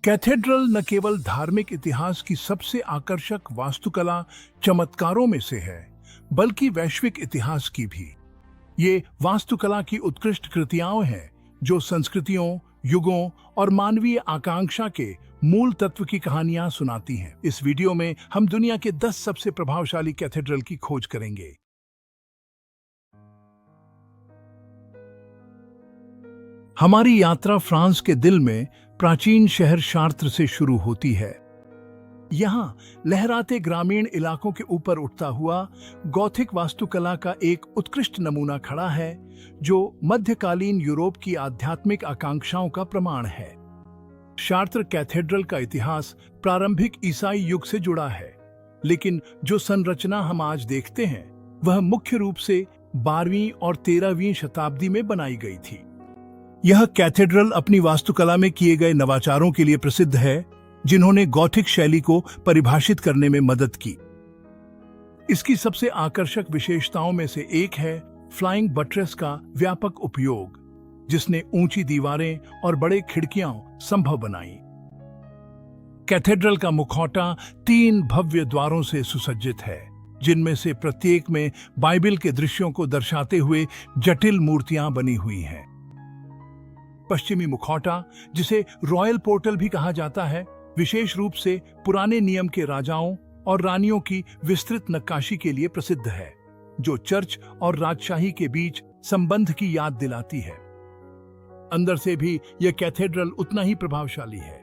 Cathedral न केवल धार्मिक इतिहास की सबसे आकर्षक वास्तुकला चमत्कारों में से है, बल्कि वैश्विक इतिहास की भी। ये वास्तुकला की उत्कृष्ट कृतियां हैं जो संस्कृतियों, युगों और मानवीय आकांक्षा के मूल तत्व की कहानियां सुनाती हैं। इस वीडियो में हम दुनिया के 10 सबसे प्रभावशाली कैथेड्रल की खोज करेंगे। हमारी यात्रा फ्रांस के दिल में प्राचीन शहर शार्त्र से शुरू होती है। यहाँ लहराते ग्रामीण इलाकों के ऊपर उठता हुआ गॉथिक वास्तुकला का एक उत्कृष्ट नमूना खड़ा है, जो मध्यकालीन यूरोप की आध्यात्मिक आकांक्षाओं का प्रमाण है। शार्त्र कैथेड्रल का इतिहास प्रारंभिक ईसाई युग से जुड़ा है, लेकिन जो संरचना हम आज देखते हैं वह मुख्य रूप से 12वीं और 13वीं शताब्दी में बनाई गई थी। यह कैथेड्रल अपनी वास्तुकला में किए गए नवाचारों के लिए प्रसिद्ध है, जिन्होंने गॉथिक शैली को परिभाषित करने में मदद की। इसकी सबसे आकर्षक विशेषताओं में से एक है फ्लाइंग बट्रेस का व्यापक उपयोग, जिसने ऊंची दीवारें और बड़े खिड़कियां संभव बनाई। कैथेड्रल का मुखौटा 3 भव्य द्वारों से सुसज्जित है, जिनमें से प्रत्येक में बाइबल के दृश्यों को दर्शाते हुए जटिल मूर्तियां बनी हुई हैं। पश्चिमी मुखौटा, जिसे रॉयल पोर्टल भी कहा जाता है, विशेष रूप से पुराने नियम के राजाओं और रानियों की विस्तृत नक्काशी के लिए प्रसिद्ध है, जो चर्च और राजशाही के बीच संबंध की याद दिलाती है। अंदर से भी यह कैथेड्रल उतना ही प्रभावशाली है।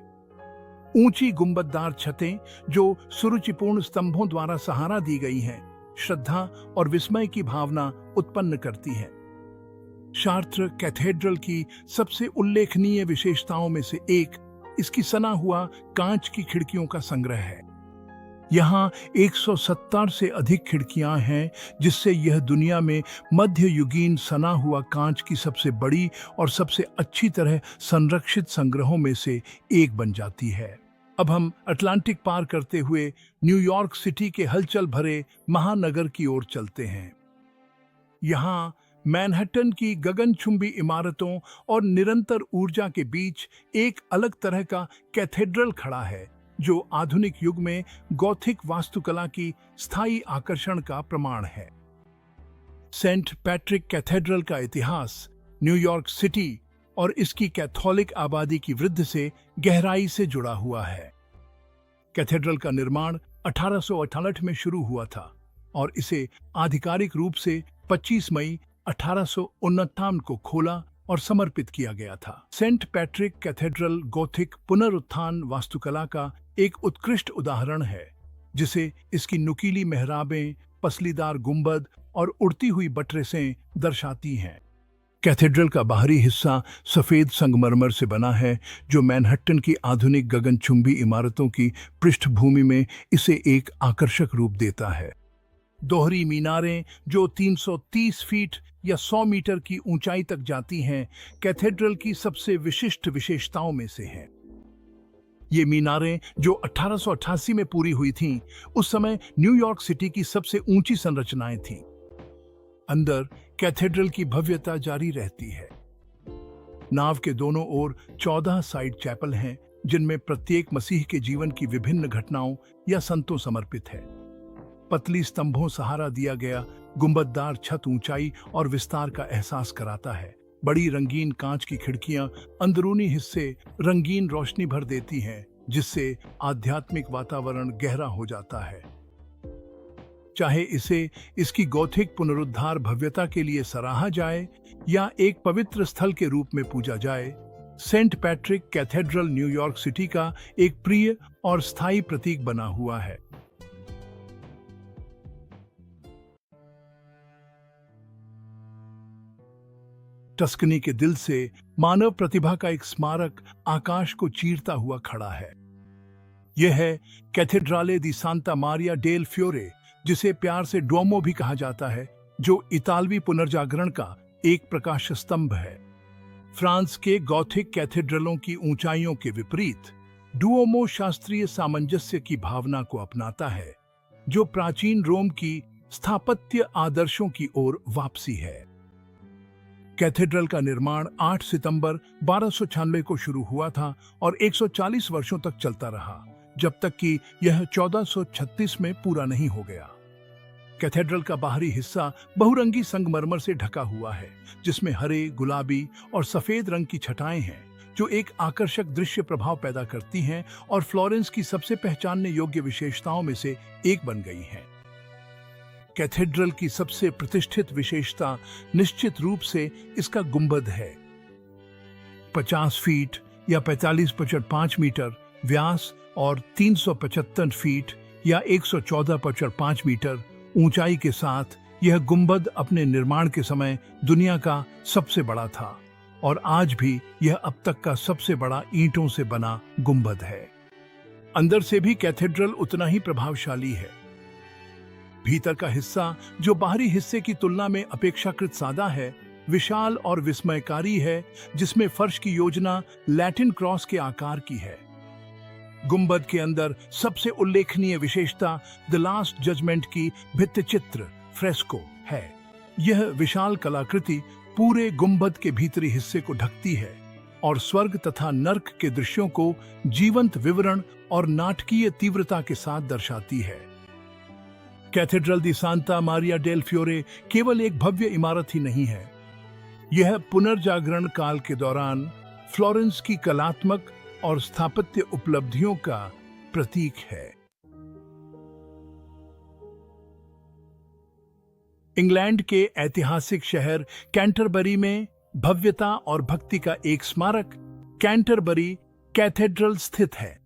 ऊंची गुंबददार छतें, जो सुरुचिपूर्ण स्तंभों द्वारा सहारा दी गई हैं, श्रद्धा और विस्मय की भावना उत्पन्न करती हैं। शार्त्र कैथेड्रल की सबसे उल्लेखनीय विशेषताओं में से एक इसकी सना हुआ कांच की खिड़कियों का संग्रह है। यहाँ 170 से अधिक खिड़कियां हैं, जिससे यह दुनिया में मध्ययुगीन सना हुआ कांच की सबसे बड़ी और सबसे अच्छी तरह संरक्षित संग्रहों में से एक बन जाती है। अब हम अटलांटिक पार करते हुए न्यूयॉर्क सिटी के हलचल भरे महानगर की ओर चलते हैं। यहाँ मैनहट्टन की गगनचुंबी इमारतों और निरंतर ऊर्जा के बीच एक अलग तरह का कैथेड्रल खड़ा है, जो आधुनिक युग में गॉथिक वास्तुकला की स्थायी आकर्षण का प्रमाण है। सेंट पैट्रिक कैथेड्रल का इतिहास न्यूयॉर्क सिटी और इसकी कैथोलिक आबादी की वृद्धि से गहराई से जुड़ा हुआ है। कैथेड्रल का निर्माण 1868 में शुरू हुआ था और इसे आधिकारिक रूप से 25 मई 1859 को खोला और समर्पित किया गया था। सेंट पैट्रिक कैथेड्रल गॉथिक पुनरुत्थान वास्तुकला का एक उत्कृष्ट उदाहरण है, जिसे इसकी नुकीली मेहराबें, पसलीदार गुंबद और उड़ती हुई बटरेसें दर्शाती हैं। कैथेड्रल का बाहरी हिस्सा सफेद संगमरमर से बना है, जो मैनहट्टन की आधुनिक गगनचुंबी इमारतों की पृष्ठभूमि में इसे एक आकर्षक रूप देता है। दोहरी मीनारें, जो 330 फीट या 100 मीटर की ऊंचाई तक जाती हैं, कैथेड्रल की सबसे विशिष्ट विशेषताओं में से हैं। ये मीनारें, जो 1888 में पूरी हुई थीं, उस समय न्यूयॉर्क सिटी की सबसे ऊंची संरचनाएं थीं। अंदर कैथेड्रल की भव्यता जारी रहती है। नाव के दोनों ओर 14 साइड चैपल हैं, जिनमें प्रत्येक मसीह के जीवन की विभिन्न घटनाओं या संतों समर्पित है। पतली स्तंभों सहारा दिया गया गुंबददार छत ऊंचाई और विस्तार का एहसास कराता है। बड़ी रंगीन कांच की खिड़कियां अंदरूनी हिस्से रंगीन रोशनी भर देती हैं, जिससे आध्यात्मिक वातावरण गहरा हो जाता है। चाहे इसे इसकी गॉथिक पुनरुद्धार भव्यता के लिए सराहा जाए या एक पवित्र स्थल के रूप में पूजा जाए, Saint Patrick cathedral New York city का एक प्रिय और स्थायी प्रतीक बना हुआ है। टस्कनी के दिल से मानव प्रतिभा का एक स्मारक आकाश को चीरता हुआ खड़ा है। यह है कैथेड्राले दी सांता मारिया डेल फ्योरे, जिसे प्यार से डुओमो भी कहा जाता है, जो इतालवी पुनर्जागरण का एक प्रकाश स्तंभ है। फ्रांस के गॉथिक कैथेड्रलों की ऊंचाइयों के विपरीत डुओमो शास्त्रीय सामंजस्य की भावना को अपनाता है, जो प्राचीन रोम की स्थापत्य आदर्शों की ओर वापसी है। कैथेड्रल का निर्माण 8 सितंबर 1296 को शुरू हुआ था और 140 वर्षों तक चलता रहा, जब तक कि यह 1436 में पूरा नहीं हो गया। कैथेड्रल का बाहरी हिस्सा बहुरंगी संगमरमर से ढका हुआ है, जिसमें हरे, गुलाबी और सफेद रंग की छटाएं हैं, जो एक आकर्षक दृश्य प्रभाव पैदा करती हैं और फ्लोरेंस की सबसे पहचानने योग्य विशेषताओं में से एक बन गई हैं। कैथेड्रल की सबसे प्रतिष्ठित विशेषता निश्चित रूप से इसका गुंबद है। 50 फीट या 45.5 मीटर व्यास और 375 फीट या 114.5 मीटर ऊंचाई के साथ यह गुंबद अपने निर्माण के समय दुनिया का सबसे बड़ा था और आज भी यह अब तक का सबसे बड़ा ईंटों से बना गुंबद है। अंदर से भी कैथेड्रल उतना ही प्रभावशाली है। भीतर का हिस्सा, जो बाहरी हिस्से की तुलना में अपेक्षाकृत सादा है, विशाल और विस्मयकारी है, जिसमें फर्श की योजना लैटिन क्रॉस के आकार की है। गुंबद के अंदर सबसे उल्लेखनीय विशेषता द लास्ट जजमेंट की भित्तिचित्र फ्रेस्को है। यह विशाल कलाकृति पूरे गुंबद के भीतरी हिस्से को ढकती है और स्वर्ग तथा नर्क के दृश्यों को जीवंत विवरण और नाटकीय तीव्रता के साथ दर्शाती है। कैथेड्रल दी सांता मारिया डेल फ्योरे केवल एक भव्य इमारत ही नहीं है, यह पुनर्जागरण काल के दौरान फ्लोरेंस की कलात्मक और स्थापत्य उपलब्धियों का प्रतीक है। इंग्लैंड के ऐतिहासिक शहर कैंटरबरी में भव्यता और भक्ति का एक स्मारक कैंटरबरी कैथेड्रल स्थित है।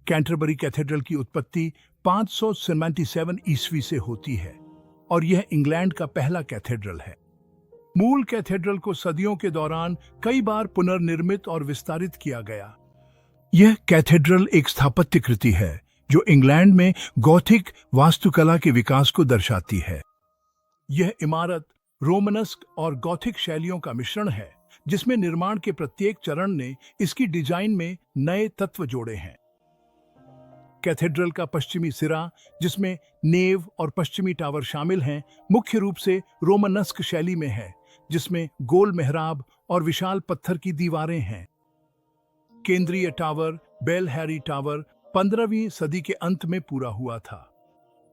कैंटरबरी कैथेड्रल की उत्पत्ति 577 ईस्वी से होती है और यह इंग्लैंड का पहला कैथेड्रल है। मूल कैथेड्रल को सदियों के दौरान कई बार पुनर्निर्मित और विस्तारित किया गया। यह कैथेड्रल एक स्थापत्य कृति है जो इंग्लैंड में गॉथिक वास्तुकला के विकास को दर्शाती है। यह इमारत रोमनस्क और गॉथिक शैलियों का मिश्रण है, जिसमें निर्माण के प्रत्येक चरण ने इसकी डिजाइन में नए तत्व जोड़े हैं। कैथेड्रल का पश्चिमी सिरा, जिसमें नेव और पश्चिमी टावर शामिल हैं, मुख्य रूप से रोमनस्क शैली में है, जिसमें गोल मेहराब और विशाल पत्थर की दीवारें हैं। केंद्रीय टावर बेल हैरी टावर 15वीं सदी के अंत में पूरा हुआ था।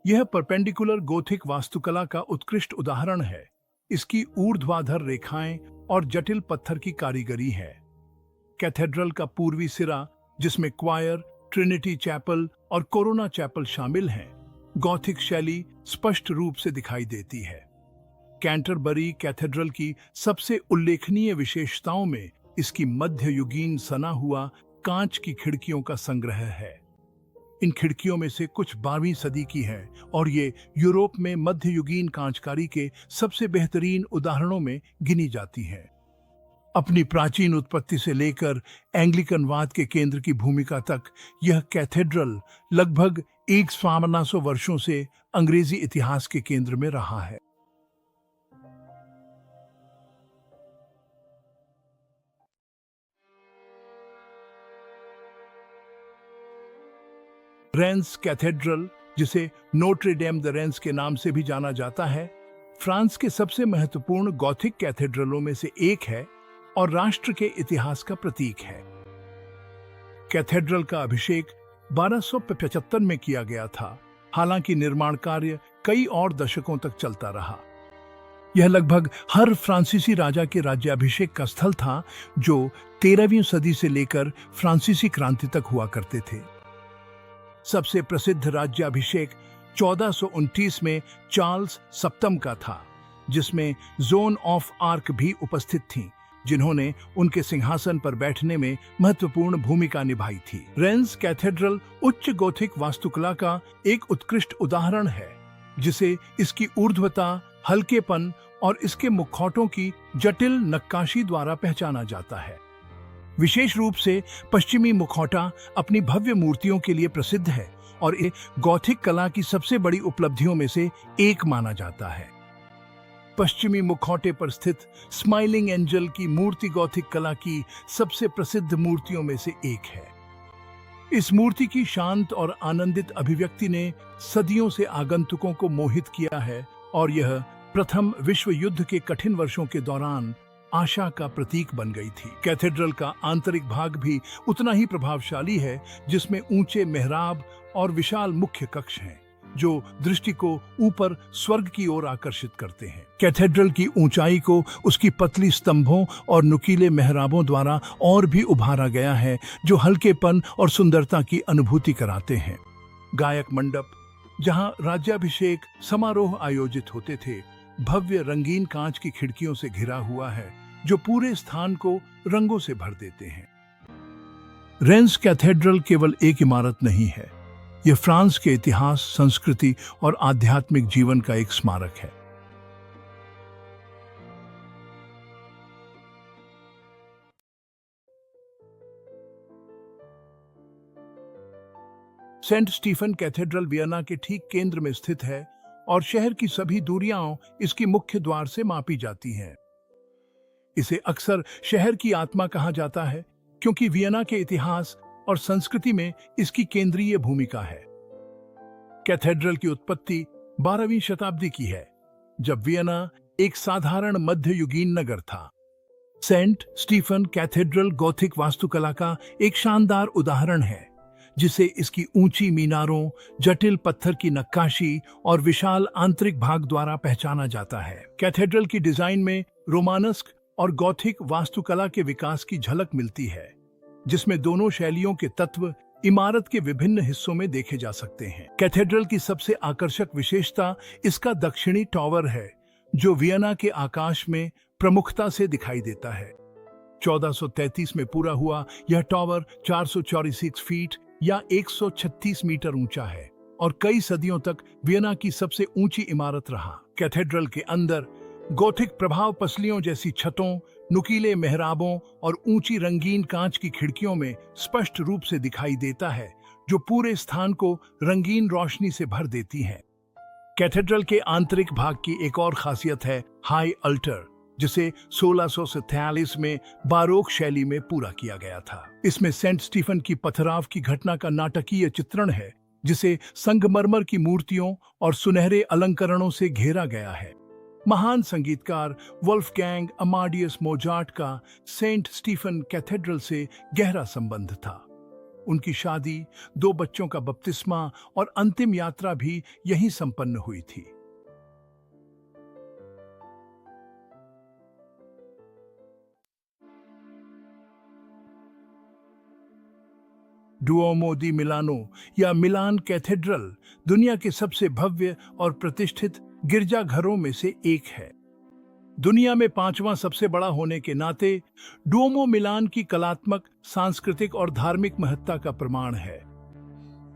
यह परपेंडिकुलर गोथिक वास्तुकला का उत्कृष्ट उदाहरण है। इसकी ऊर्ध्वाधर रेखाएं और जटिल पत्थर की कारीगरी है। कैथेड्रल का पूर्वी सिरा, जिसमें क्वायर, ट्रिनिटी चैपल और कोरोना चैपल शामिल हैं, गॉथिक शैली स्पष्ट रूप से दिखाई देती है। कैंटरबरी कैथेड्रल की सबसे उल्लेखनीय विशेषताओं में इसकी मध्ययुगीन सना हुआ कांच की खिड़कियों का संग्रह है। इन खिड़कियों में से कुछ 12वीं सदी की हैं और ये यूरोप में मध्ययुगीन कांचकारी के सबसे बेहतरीन उदाहरणों में गिनी जाती हैं। अपनी प्राचीन उत्पत्ति से लेकर एंग्लिकनवाद के केंद्र की भूमिका तक यह कैथेड्रल लगभग 1500 वर्षों से अंग्रेजी इतिहास के केंद्र में रहा है। रेंस कैथेड्रल, जिसे नोट्रे डेम द रेंस के नाम से भी जाना जाता है, फ्रांस के सबसे महत्वपूर्ण गॉथिक कैथेड्रलों में से एक है और राष्ट्र के इतिहास का प्रतीक है। कैथेड्रल का अभिषेक 1275 में किया गया था, हालांकि निर्माण कार्य कई और दशकों तक चलता रहा। यह लगभग हर फ्रांसीसी राजा के राज्याभिषेक का स्थल था, जो 13वीं सदी से लेकर फ्रांसीसी क्रांति तक हुआ करते थे। सबसे प्रसिद्ध राज्याभिषेक 1429 में चार्ल्स सप्तम का था, जिसमें जोन ऑफ आर्क भी उपस्थित थीं, जिन्होंने उनके सिंहासन पर बैठने में महत्वपूर्ण भूमिका निभाई थी। रेंस कैथेड्रल उच्च गोथिक वास्तुकला का एक उत्कृष्ट उदाहरण है, जिसे इसकी ऊर्ध्वता, हल्केपन और इसके मुखौटों की जटिल नक्काशी द्वारा पहचाना जाता है। विशेष रूप से पश्चिमी मुखौटा अपनी भव्य मूर्तियों के लिए प्रसिद्ध है और ये गॉथिक कला की सबसे बड़ी उपलब्धियों में से एक माना जाता है। पश्चिमी मुखौटे पर स्थित स्माइलिंग एंजल की मूर्ति गॉथिक कला की सबसे प्रसिद्ध मूर्तियों में से एक है। इस मूर्ति की शांत और आनंदित अभिव्यक्ति ने सदियों से आगंतुकों को मोहित किया है और यह प्रथम विश्व युद्ध के कठिन वर्षों के दौरान आशा का प्रतीक बन गई थी। कैथेड्रल का आंतरिक भाग भी उतना ही प्रभावशाली है, जिसमें ऊंचे मेहराब और विशाल मुख्य कक्ष हैं, जो दृष्टि को ऊपर स्वर्ग की ओर आकर्षित करते हैं। कैथेड्रल की ऊंचाई को उसकी पतली स्तंभों और नुकीले मेहराबों द्वारा और भी उभारा गया है, जो हल्केपन और सुंदरता की अनुभूति कराते हैं। गायक मंडप, जहां राज्याभिषेक समारोह आयोजित होते थे, भव्य रंगीन कांच की खिड़कियों से घिरा हुआ है, जो पूरे स्थान को रंगों से भर देते हैं। रेंस कैथेड्रल केवल एक इमारत नहीं है, यह फ्रांस के इतिहास, संस्कृति और आध्यात्मिक जीवन का एक स्मारक है। सेंट स्टीफन कैथेड्रल वियना के ठीक केंद्र में स्थित है और शहर की सभी दूरियां इसकी मुख्य द्वार से मापी जाती हैं। इसे अक्सर शहर की आत्मा कहा जाता है, क्योंकि वियना के इतिहास और संस्कृति में इसकी केंद्रीय भूमिका है। कैथेड्रल की उत्पत्ति 12वीं शताब्दी की है, जब वियना एक साधारण मध्ययुगीन नगर था। सेंट स्टीफन कैथेड्रल गॉथिक वास्तुकला का एक शानदार उदाहरण है, जिसे इसकी ऊंची मीनारों, जटिल पत्थर की नक्काशी और विशाल आंतरिक भाग द्वारा पहचाना जाता है। कैथेड्रल की डिजाइन में रोमानस्क और गॉथिक वास्तुकला के विकास की झलक मिलती है, जिसमें दोनों शैलियों के तत्व इमारत के विभिन्न हिस्सों में देखे जा सकते हैं। कैथेड्रल की सबसे आकर्षक विशेषता इसका दक्षिणी टॉवर है, जो वियना के आकाश में प्रमुखता से दिखाई देता है। 1433 में पूरा हुआ यह टॉवर 484 फीट या 136 मीटर ऊंचा है और कई सदियों तक वियना की सबसे ऊंची इमारत रहा। कैथेड्रल के अंदर गॉथिक प्रभाव पसलियों जैसी छतों, नुकीले मेहराबों और ऊंची रंगीन कांच की खिड़कियों में स्पष्ट रूप से दिखाई देता है, जो पूरे स्थान को रंगीन रोशनी से भर देती है। कैथेड्रल के आंतरिक भाग की एक और खासियत है हाई अल्टर, जिसे 1643 में बारोक शैली में पूरा किया गया था। इसमें सेंट स्टीफन की पथराव की घटना का नाटकीय चित्रण है, जिसे संगमरमर की मूर्तियों और सुनहरे अलंकरणों से घेरा गया है। महान संगीतकार वोल्फगैंग अमाडियस मोजार्ट का सेंट स्टीफन कैथेड्रल से गहरा संबंध था। उनकी शादी, 2 बच्चों का बपतिस्मा और अंतिम यात्रा भी यहीं संपन्न हुई थी। डुओमो दी मिलानो या मिलान कैथेड्रल दुनिया के सबसे भव्य और प्रतिष्ठित गिरजाघरों में से एक है। दुनिया में 5वां सबसे बड़ा होने के नाते डुओमो मिलान की कलात्मक, सांस्कृतिक और धार्मिक महत्ता का प्रमाण है।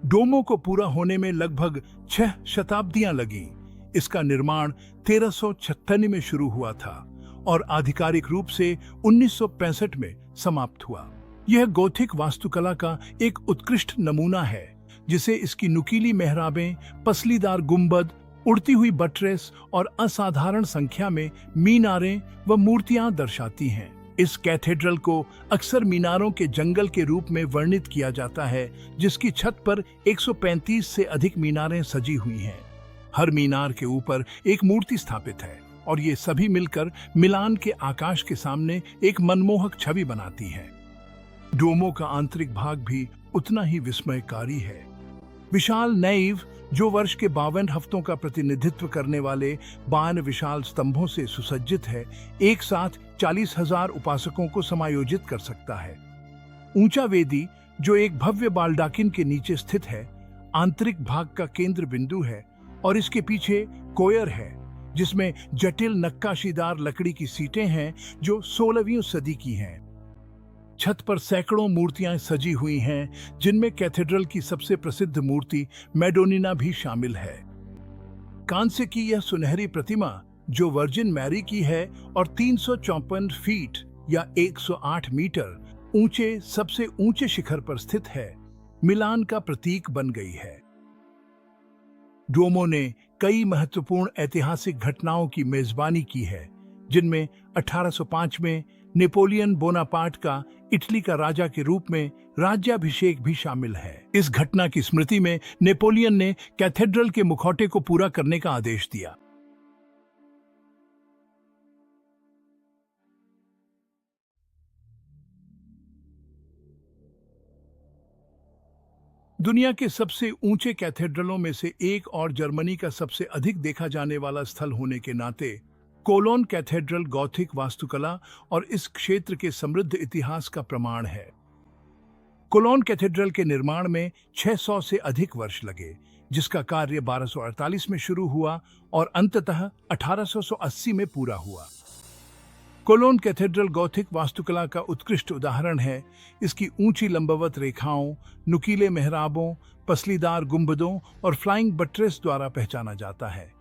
डोमो को पूरा होने में लगभग 6 शताब्दियां लगीं। इसका निर्माण 1396 में शुरू हुआ था और आधिकारिक रूप से 1965 में समाप्त हुआ। यह गॉथिक वास्तुकला का एक उत्कृष्ट नमूना है, जिसे इसकी नुकीली मेहराबें, पसलीदार गुंबद, उड़ती हुई बट्रेस और असाधारण संख्या में मीनारें व मूर्तियां दर्शाती हैं। इस कैथेड्रल को अक्सर मीनारों के जंगल के रूप में वर्णित किया जाता है, जिसकी छत पर 135 से अधिक मीनारें सजी हुई हैं। हर मीनार के ऊपर एक मूर्ति स्थापित है और ये सभी मिलकर मिलान के आकाश के सामने एक मनमोहक छवि बनाती हैं। डोमो का आंतरिक भाग भी उतना ही विस्मयकारी है। विशाल नैव, जो वर्ष के 52 हफ्तों का प्रतिनिधित्व करने वाले 52 विशाल स्तंभों से सुसज्जित है, एक साथ 40,000 उपासकों को समायोजित कर सकता है। ऊंचा वेदी, जो एक भव्य बालडाकिन के नीचे स्थित है, आंतरिक भाग का केंद्र बिंदु है और इसके पीछे कोयर है, जिसमें जटिल नक्काशीदार लकड़ी की सीटें हैं जो 16वीं सदी की हैं। छत पर सैकड़ों मूर्तियां सजी हुई हैं, जिनमें कैथेड्रल की सबसे प्रसिद्ध मूर्ति मैडोनिना भी शामिल है। कांस्य की यह सुनहरी प्रतिमा, जो वर्जिन मैरी की है और 354 फीट या 108 मीटर ऊंचे सबसे ऊंचे शिखर पर स्थित है, मिलान का प्रतीक बन गई है। डोमो ने कई महत्वपूर्ण ऐतिहासिक घटनाओं की मेजबानी की है, जिनमें 1805 में नेपोलियन बोनापार्ट का इटली का राजा के रूप में राज्याभिषेक भी शामिल है। इस घटना की स्मृति में नेपोलियन ने कैथेड्रल के मुखौटे को पूरा करने का आदेश दिया। दुनिया के सबसे ऊंचे कैथेड्रलों में से एक और जर्मनी का सबसे अधिक देखा जाने वाला स्थल होने के नाते कोलोन कैथेड्रल गॉथिक वास्तुकला और इस क्षेत्र के समृद्ध इतिहास का प्रमाण है। कोलोन कैथेड्रल के निर्माण में 600 से अधिक वर्ष लगे, जिसका कार्य 1248 में शुरू हुआ और अंततः 1880 में पूरा हुआ। कोलोन कैथेड्रल गॉथिक वास्तुकला का उत्कृष्ट उदाहरण है। इसकी ऊंची लंबवत रेखाओं, नुकीले मेहराबों, पसलीदार गुंबदों और फ्लाइंग बट्रेस द्वारा पहचाना जाता है।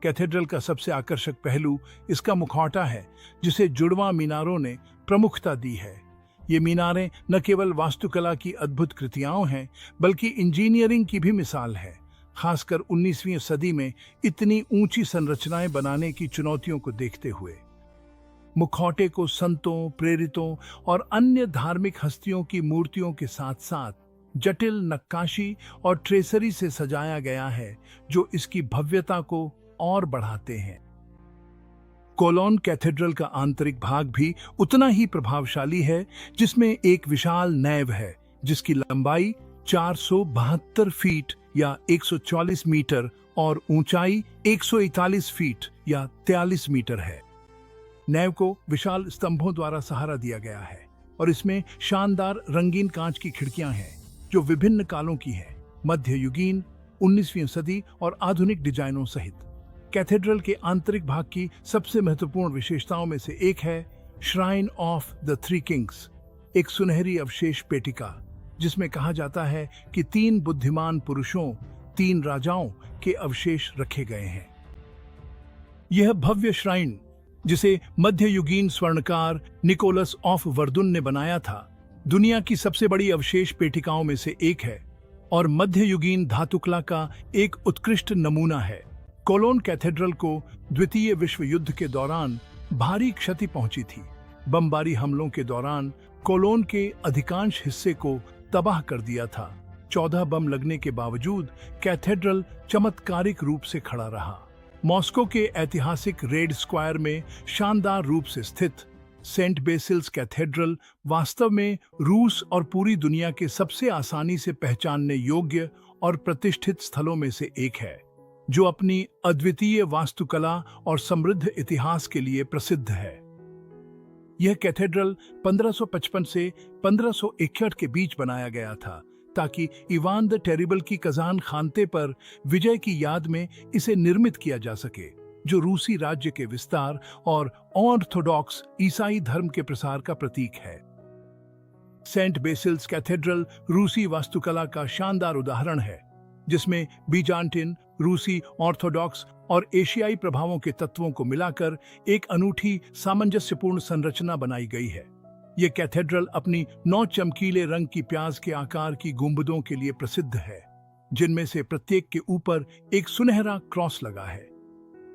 कैथेड्रल का सबसे आकर्षक पहलू इसका मुखौटा है, जिसे जुड़वां मीनारों ने प्रमुखता दी है। ये मीनारें न केवल वास्तुकला की अद्भुत कृतियां हैं, बल्कि इंजीनियरिंग की भी मिसाल है। खासकर 19वीं सदी में इतनी ऊंची संरचनाएं बनाने की चुनौतियों को देखते हुए मुखौटे को संतों, प्रेरितों और अन्य धार्मिक हस्तियों की मूर्तियों के साथ साथ जटिल नक्काशी और ट्रेसरी से सजाया गया है, जो इसकी भव्यता को और बढ़ाते हैं। कोलोन कैथेड्रल का आंतरिक भाग भी उतना ही प्रभावशाली है, जिसमें एक विशाल नैव है जिसकी लंबाई 472 फीट या 144 मीटर और ऊंचाई 141 फीट या 43 मीटर है। नैव को विशाल स्तंभों द्वारा सहारा दिया गया है और इसमें शानदार रंगीन कांच की खिड़कियां हैं, जो विभिन्न कालों की हैं, मध्ययुगीन, 19वीं सदी और आधुनिक डिजाइनों सहित। कैथेड्रल के आंतरिक भाग की सबसे महत्वपूर्ण विशेषताओं में से एक है shrine of the three Kings, एक सुनहरी अवशेष पेटिका, जिसमें कहा जाता है कि 3 बुद्धिमान पुरुषों, 3 राजाओं के अवशेष रखे गए हैं। यह भव्य श्राइन, जिसे मध्ययुगीन स्वर्णकार निकोलस ऑफ वर्दुन ने बनाया था, दुनिया की सबसे बड़ी अवशेष पेटिकाओं में से एक है और मध्ययुगीन धातुकला का एक उत्कृष्ट नमूना है। कोलोन कैथेड्रल को द्वितीय विश्व युद्ध के दौरान भारी क्षति पहुंची थी। बमबारी हमलों के दौरान कोलोन के अधिकांश हिस्से को तबाह कर दिया था। 14 बम लगने के बावजूद कैथेड्रल चमत्कारिक रूप से खड़ा रहा। मॉस्को के ऐतिहासिक रेड स्क्वायर में शानदार रूप से स्थित सेंट बेसिल्स कैथेड्रल वास्तव में रूस और पूरी दुनिया के सबसे आसानी से पहचानने योग्य और प्रतिष्ठित स्थलों में से एक है, जो अपनी अद्वितीय वास्तुकला और समृद्ध इतिहास के लिए प्रसिद्ध है। यह कैथेड्रल 1555 से 1561 के बीच बनाया गया था, ताकि इवान द टेरिबल की कजान खानते पर विजय की याद में इसे निर्मित किया जा सके, जो रूसी राज्य के विस्तार और ऑर्थोडॉक्स ईसाई धर्म के प्रसार का प्रतीक है। सेंट बेसिल्स कैथेड्रल रूसी वास्तुकला का शानदार उदाहरण है, जिसमें बीजांटिन, रूसी, ऑर्थोडॉक्स और एशियाई प्रभावों के तत्वों को मिलाकर एक अनूठी सामंजस्यपूर्ण संरचना बनाई गई है। यह कैथेड्रल अपनी 9 चमकीले रंग की प्याज के आकार की गुंबदों के लिए प्रसिद्ध है, जिनमें से प्रत्येक के ऊपर एक सुनहरा क्रॉस लगा है।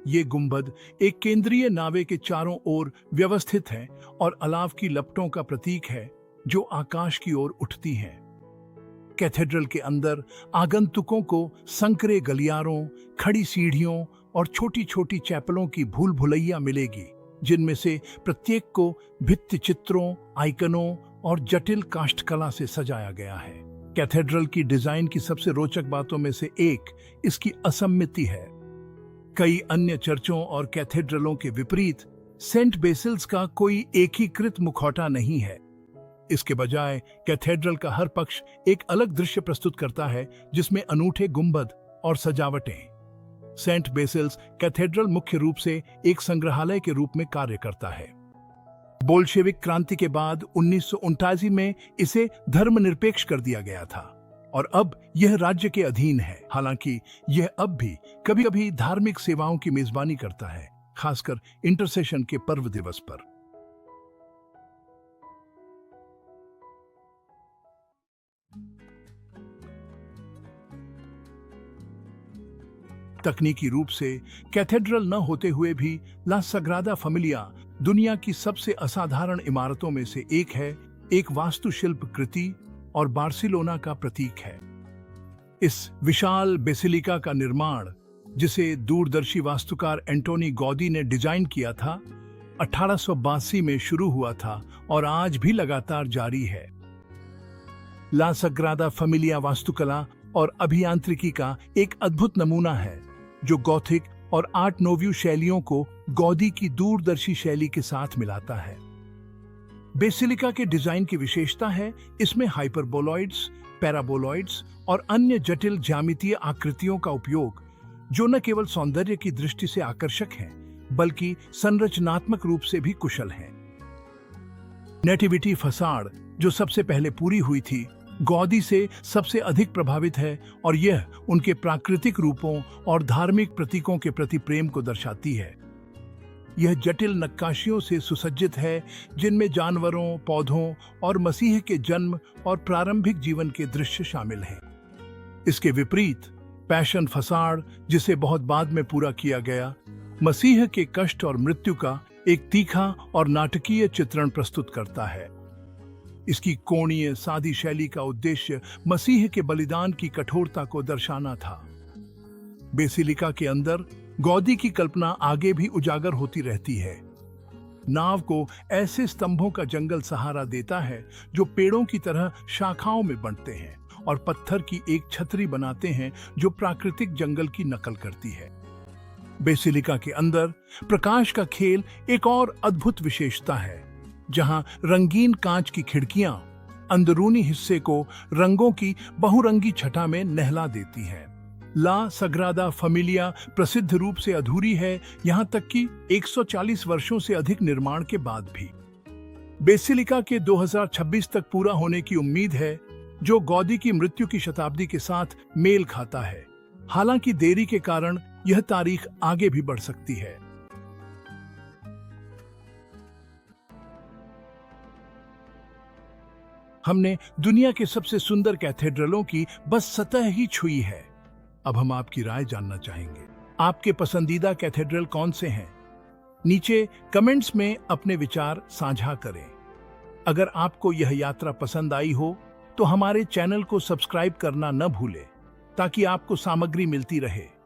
ये गुंबद एक केंद्रीय नावे के चारों ओर व्यवस्थित हैं और अलाव की लपटों का प्रतीक है, जो आकाश की ओर उठती हैं। कैथेड्रल के अंदर आगंतुकों को संकरे गलियारों, खड़ी सीढ़ियों और छोटी छोटी चैपलों की भूल भुलैया मिलेगी, जिनमें से प्रत्येक को भित्ति चित्रों, आइकनों और जटिल काष्ठकला से सजाया गया है। कैथेड्रल की डिजाइन की सबसे रोचक बातों में से एक इसकी असममिति है। कई अन्य चर्चों और कैथेड्रलों के विपरीत सेंट बेसिल्स का कोई एकीकृत मुखौटा नहीं है। इसके बजाय कैथेड्रल का हर पक्ष एक अलग दृश्य प्रस्तुत करता है, जिसमें अनूठे गुंबद और सजावटें। सेंट बेसिल्स कैथेड्रल मुख्य रूप से एक संग्रहालय के रूप में कार्य करता है। बोल्शेविक क्रांति के बाद 1979 में इसे धर्मनिरपेक्ष कर दिया गया था और अब यह राज्य के अधीन है। हालांकि यह अब भी कभी-कभी धार्मिक सेवाओं की मेजबानी करता है, खासकर इंटरसेशन के पर्व दिवस पर। तकनीकी रूप से कैथेड्रल न होते हुए भी ला सग्रादा फैमिलिया दुनिया की सबसे असाधारण इमारतों में से एक है, एक वास्तुशिल्प कृति और बार्सिलोना का प्रतीक है। इस विशाल बेसिलिका का निर्माण, जिसे दूरदर्शी वास्तुकार एंटोनी गौदी ने डिजाइन किया था, 1882 में शुरू हुआ था और आज भी लगातार जारी है। ला सग्रादा फैमिलिया वास्तुकला और अभियांत्रिकी का एक अद्भुत नमूना है, जो गॉथिक और आर्ट नोव्यू शैलियों को गौदी की दूरदर्शी शैली के साथ मिलाता है। बेसिलिका के डिजाइन की विशेषता है इसमें हाइपरबोलॉइड्स, पैराबोलॉइड्स और अन्य जटिल ज्यामितीय आकृतियों का उपयोग, जो न केवल सौंदर्य की दृष्टि से आकर्षक हैं, बल्कि संरचनात्मक रूप से भी कुशल हैं। नेटिविटी फसाड, जो सबसे पहले पूरी हुई थी, गौदी से सबसे अधिक प्रभावित है और यह उनके प्राकृतिक रूपों और धार्मिक प्रतीकों के प्रति प्रेम को दर्शाती है। यह जटिल नक्काशियों से सुसज्जित है, जिनमें जानवरों, पौधों और मसीह के जन्म और प्रारंभिक जीवन के दृश्य शामिल हैं। इसके विपरीत पैशन फसाड, जिसे बहुत बाद में पूरा किया गया, मसीह के कष्ट और मृत्यु का एक तीखा और नाटकीय चित्रण प्रस्तुत करता है। इसकी कोणीय सादी शैली का उद्देश्य मसीह के बलिदान की कठोरता को दर्शाना था। बेसिलिका के अंदर गौदी की कल्पना आगे भी उजागर होती रहती है। नाव को ऐसे स्तंभों का जंगल सहारा देता है जो पेड़ों की तरह शाखाओं में बंटते हैं और पत्थर की एक छतरी बनाते हैं जो प्राकृतिक जंगल की नकल करती है। बेसिलिका के अंदर प्रकाश का खेल एक और अद्भुत विशेषता है, जहां रंगीन कांच की खिड़कियां अंदरूनी हिस्से को रंगों की बहुरंगी छटा में नहला देती हैं। ला सग्रादा फैमिलिया प्रसिद्ध रूप से अधूरी है, यहां तक कि 140 वर्षों से अधिक निर्माण के बाद भी। बेसिलिका के 2026 तक पूरा होने की उम्मीद है, जो गौदी की मृत्यु की शताब्दी के साथ मेल खाता है। हालांकि देरी के कारण यह तारीख आगे भी बढ़ सकती है। हमने दुनिया के सबसे सुंदर कैथेड्रलों की बस सतह ही छुई है। अब हम आपकी राय जानना चाहेंगे। आपके पसंदीदा कैथेड्रल कौन से हैं? नीचे कमेंट्स में अपने विचार साझा करें। अगर आपको यह यात्रा पसंद आई हो तो हमारे चैनल को सब्सक्राइब करना न भूलें, ताकि आपको सामग्री मिलती रहे।